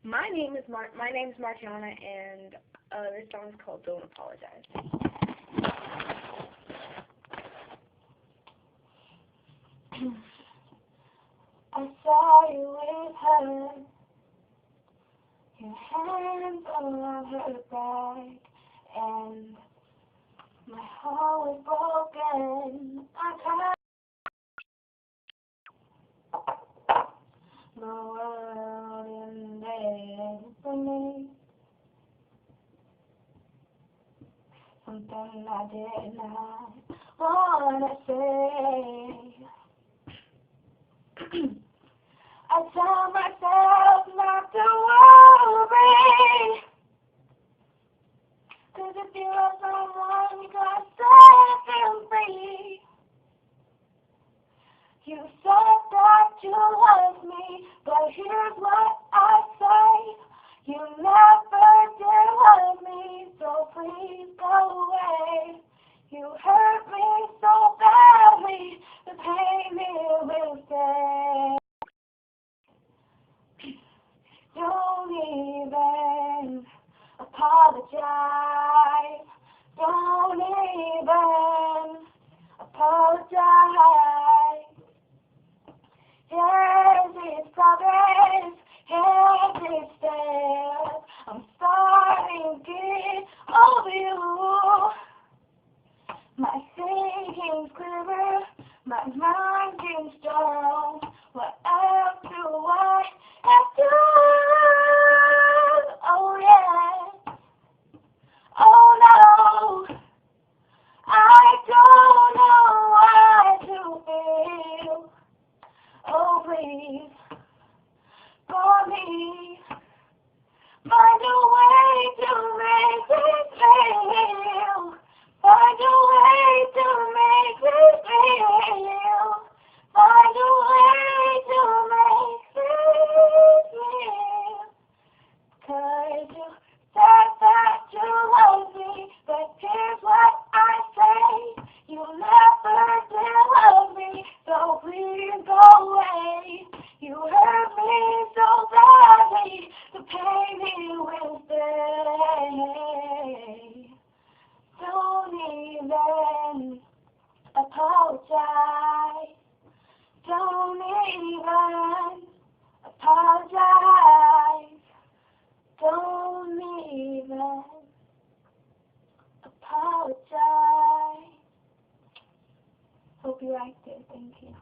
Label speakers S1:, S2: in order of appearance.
S1: My name's Martiana, and this song is called "Don't Apologize." I saw you with her, your hands on her back, and my heart was broken. I cried. The world ended for me. Something I did not wanna say. I tell myself not to worry, 'cause if you love someone, you gotta set them free. You said that you love me, but here's what I say. You never did love me, so please go away. You hurt me so badly, the pain it will stay. Don't even apologize. Don't even apologize. Here's this progress, here's this step. I'm starting to get over you. My thinking's clearer, my mind is strong. What else do I have to do? Oh yeah, oh no, I don't know how to feel. Oh please, for me, find a way to make it real. Find a way to make it real. Find a way to make it real. 'Cause you said that you love me, but here's what I say. You never did love me, so please go away. You hurt me so badly, the pain it will stay. Don't even apologize. Don't even apologize. Don't even apologize. Hope you liked it. Thank you.